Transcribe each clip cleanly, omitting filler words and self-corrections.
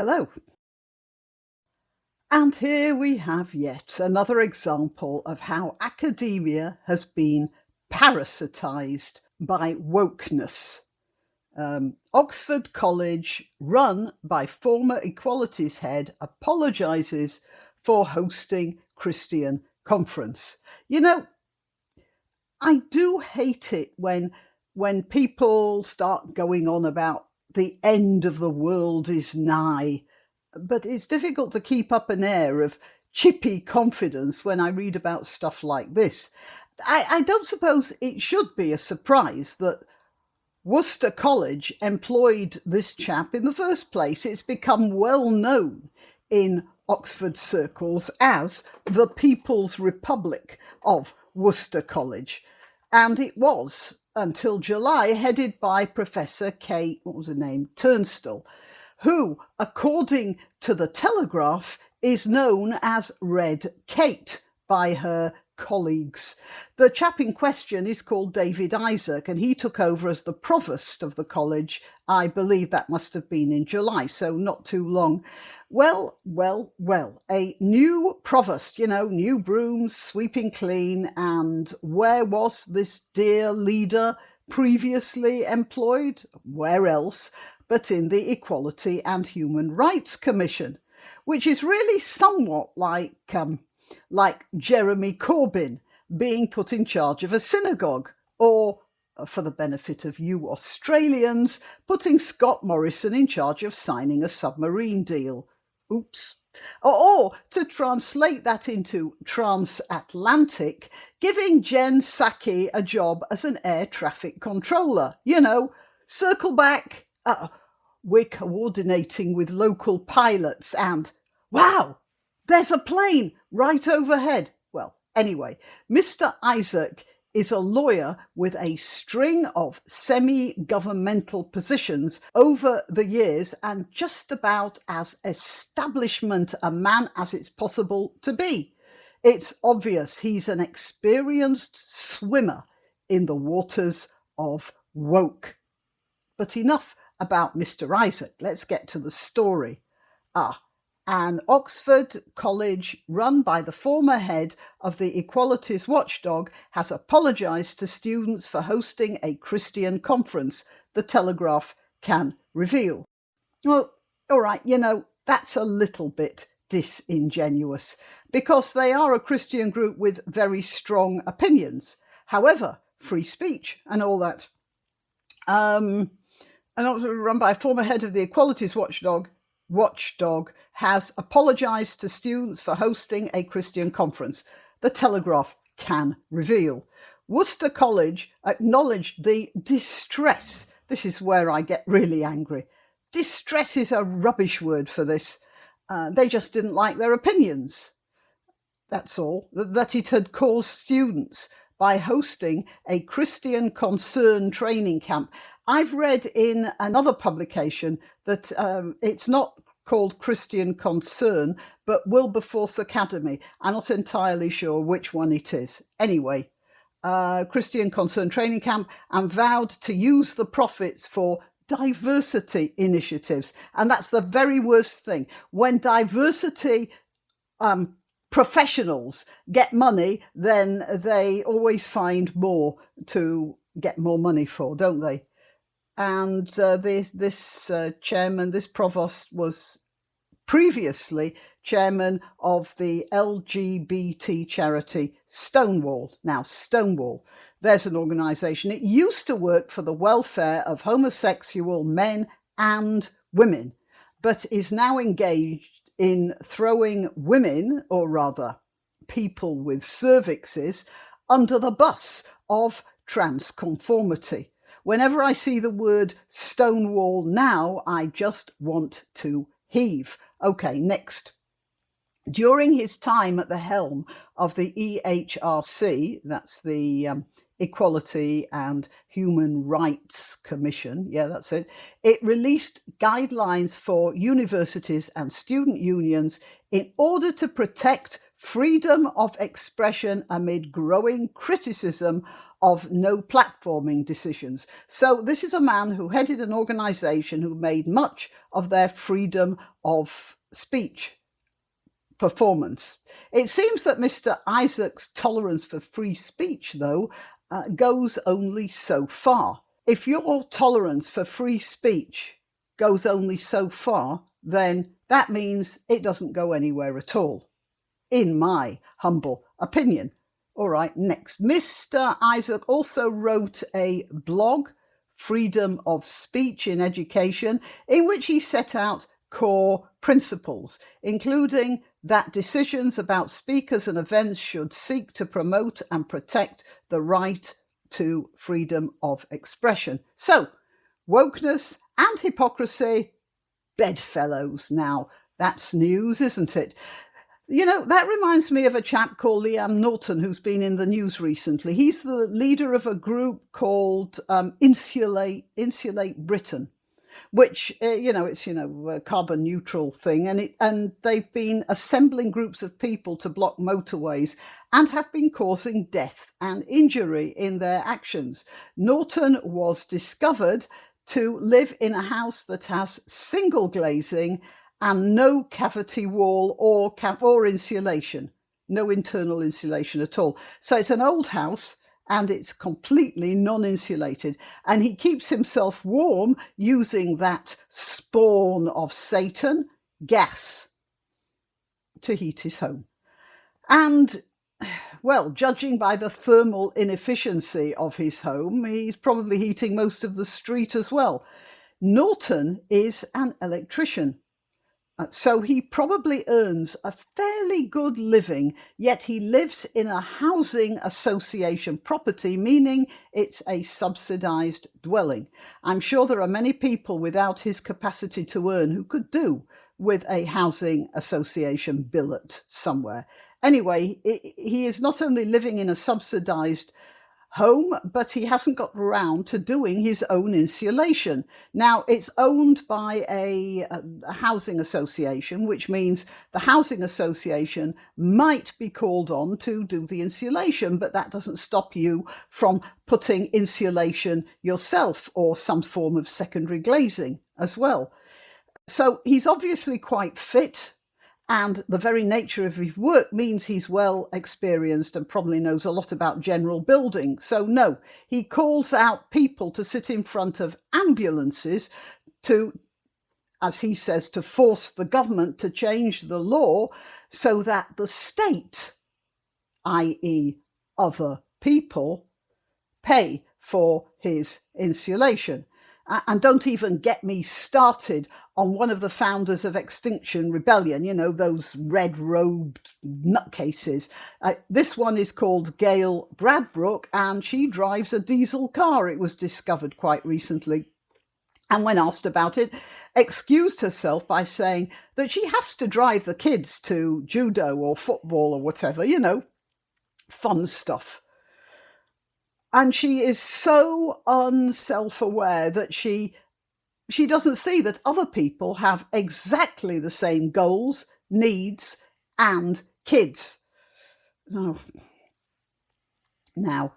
Hello. And here we have yet another example of how academia has been parasitised by wokeness. Oxford College, run by former equalities head, apologises for hosting Christian conference. You know, I do hate it when people start going on about the end of the world is nigh, but it's difficult to keep up an air of chippy confidence when I read about stuff like this. I don't suppose it should be a surprise that Worcester College employed this chap in the first place. It's become well known in Oxford circles as the People's Republic of Worcester College. And it was, until July, headed by Professor Kate, Turnstall, who, according to the Telegraph, is known as Red Kate by her colleagues. The chap in question is called David Isaac, and he took over as the provost of the college. I believe that must have been in July, so not too long. Well, a new provost, new brooms, sweeping clean. And where was this dear leader previously employed? Where else but in the Equality and Human Rights Commission, which is really somewhat like Jeremy Corbyn being put in charge of a synagogue, or, for the benefit of you Australians, putting Scott Morrison in charge of signing a submarine deal. Oops. Or, to translate that into transatlantic, giving Jen Psaki a job as an air traffic controller. Circle back. We're coordinating with local pilots and, wow, there's a plane right overhead. Well, anyway, Mr. Isaac is a lawyer with a string of semi-governmental positions over the years and just about as establishment a man as it's possible to be. It's obvious he's an experienced swimmer in the waters of woke. But enough about Mr. Isaac. Let's get to the story. An Oxford College run by the former head of the Equalities Watchdog has apologised to students for hosting a Christian conference, the Telegraph can reveal. Well, all right, that's a little bit disingenuous because they are a Christian group with very strong opinions. However, free speech and all that. And also run by a former head of the Equalities Watchdog has apologised to students for hosting a Christian conference, the Telegraph can reveal. Worcester College acknowledged the distress. This is where I get really angry. Distress is a rubbish word for this. They just didn't like their opinions. That's all. That it had caused students by hosting a Christian Concern training camp. I've read in another publication that it's not called Christian Concern, but Wilberforce Academy. I'm not entirely sure which one it is. Anyway, Christian Concern training camp, and vowed to use the profits for diversity initiatives. And that's the very worst thing. When diversity professionals get money, then they always find more to get more money for, don't they? And this chairman, this provost, was previously chairman of the LGBT charity Stonewall. Now, Stonewall, there's an organisation. It used to work for the welfare of homosexual men and women, but is now engaged in throwing women, or rather people with cervixes, under the bus of transconformity. Whenever I see the word Stonewall now, I just want to heave. Okay, next. During his time at the helm of the EHRC, that's the Equality and Human Rights Commission, yeah, that's it, it released guidelines for universities and student unions in order to protect freedom of expression amid growing criticism of no platforming decisions. So this is a man who headed an organisation who made much of their freedom of speech performance. It seems that Mr. Isaac's tolerance for free speech, though, goes only so far. If your tolerance for free speech goes only so far, then that means it doesn't go anywhere at all, in my humble opinion. All right, next. Mr. Isaac also wrote a blog, Freedom of Speech in Education, in which he set out core principles, including that decisions about speakers and events should seek to promote and protect the right to freedom of expression. So, wokeness and hypocrisy, bedfellows. Now, that's news, isn't it? You know, that reminds me of a chap called Liam Norton, who's been in the news recently. He's the leader of a group called Insulate Britain, which, it's, a carbon neutral thing. And they've been assembling groups of people to block motorways and have been causing death and injury in their actions. Norton was discovered to live in a house that has single glazing and no cavity wall or insulation, no internal insulation at all. So it's an old house and it's completely non-insulated. And he keeps himself warm using that spawn of Satan, gas, to heat his home. And, well, judging by the thermal inefficiency of his home, he's probably heating most of the street as well. Norton is an electrician. So he probably earns a fairly good living, yet he lives in a housing association property, meaning it's a subsidised dwelling. I'm sure there are many people without his capacity to earn who could do with a housing association billet somewhere. Anyway, he is not only living in a subsidised home, but he hasn't got around to doing his own insulation. Now, it's owned by a housing association, which means the housing association might be called on to do the insulation, but that doesn't stop you from putting insulation yourself or some form of secondary glazing as well. So he's obviously quite fit. And the very nature of his work means he's well experienced and probably knows a lot about general building. So no, he calls out people to sit in front of ambulances to, as he says, to force the government to change the law so that the state, i.e. other people, pay for his insulation. And don't even get me started on one of the founders of Extinction Rebellion, those red-robed nutcases. This one is called Gail Bradbrook, and she drives a diesel car. It was discovered quite recently. And when asked about it, excused herself by saying that she has to drive the kids to judo or football or whatever, fun stuff. And she is so unself-aware that she doesn't see that other people have exactly the same goals, needs, and kids. Oh. Now,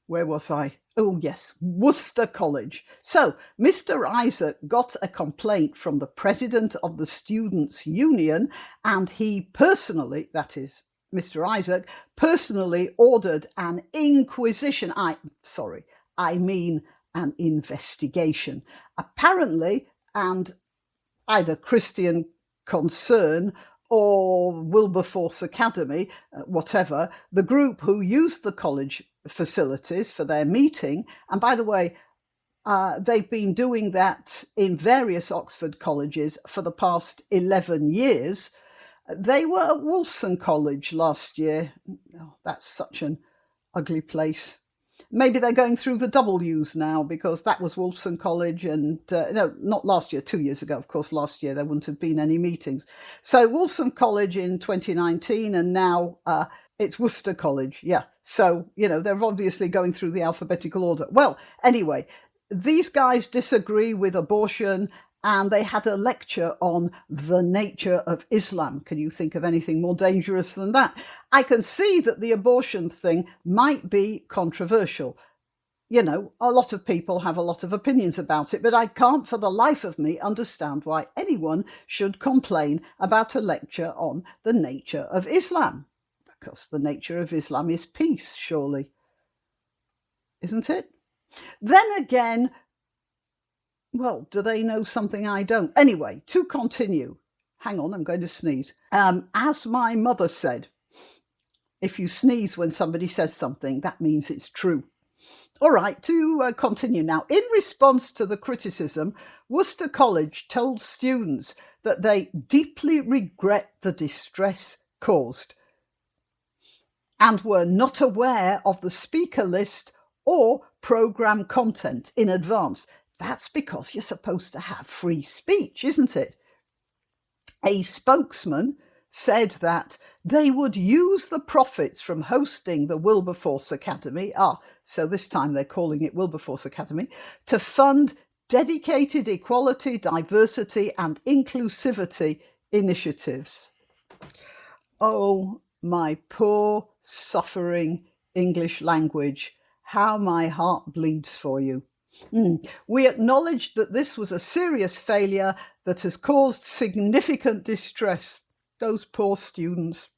where was I? Oh, yes, Worcester College. So, Mr. Isaac got a complaint from the president of the Students' Union, and he personally, that is, Mr. Isaac, personally ordered an inquisition. I mean an investigation. Apparently, and either Christian Concern or Wilberforce Academy, whatever, the group who used the college facilities for their meeting, and by the way, they've been doing that in various Oxford colleges for the past 11 years, they were at Wolfson College last year. Oh, that's such an ugly place. Maybe they're going through the W's now, because that was Wolfson College and, no, not last year, 2 years ago. Of course, last year there wouldn't have been any meetings. So Wolfson College in 2019 and now it's Worcester College. Yeah. So, they're obviously going through the alphabetical order. Well, anyway, these guys disagree with abortion, and they had a lecture on the nature of Islam. Can you think of anything more dangerous than that? I can see that the abortion thing might be controversial. You know, a lot of people have a lot of opinions about it, but I can't for the life of me understand why anyone should complain about a lecture on the nature of Islam. Because the nature of Islam is peace, surely. Isn't it? Then again, well, do they know something I don't? Anyway, to continue. Hang on, I'm going to sneeze. As my mother said, if you sneeze when somebody says something, that means it's true. All right, to continue now. In response to the criticism, Worcester College told students that they deeply regret the distress caused and were not aware of the speaker list or programme content in advance. That's because you're supposed to have free speech, isn't it? A spokesman said that they would use the profits from hosting the Wilberforce Academy, so this time they're calling it Wilberforce Academy, to fund dedicated equality, diversity and inclusivity initiatives. Oh, my poor, suffering English language, how my heart bleeds for you. We acknowledge that this was a serious failure that has caused significant distress. Those poor students.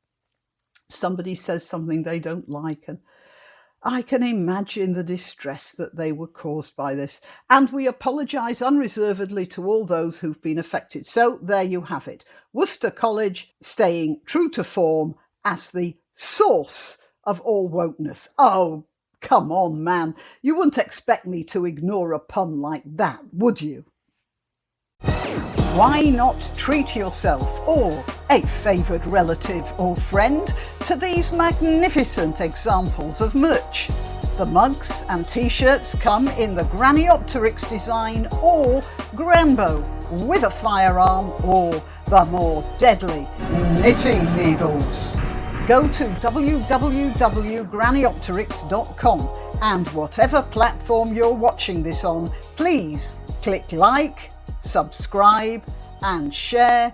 Somebody says something they don't like, and I can imagine the distress that they were caused by this. And we apologise unreservedly to all those who've been affected. So there you have it. Worcester College staying true to form as the source of all wokeness. Oh, come on, man. You wouldn't expect me to ignore a pun like that, would you? Why not treat yourself or a favoured relative or friend to these magnificent examples of merch? The mugs and t-shirts come in the Graniopteryx design or Granbo with a firearm or the more deadly knitting needles. Go to www.graniopteryx.com and whatever platform you're watching this on, please click like, subscribe and share.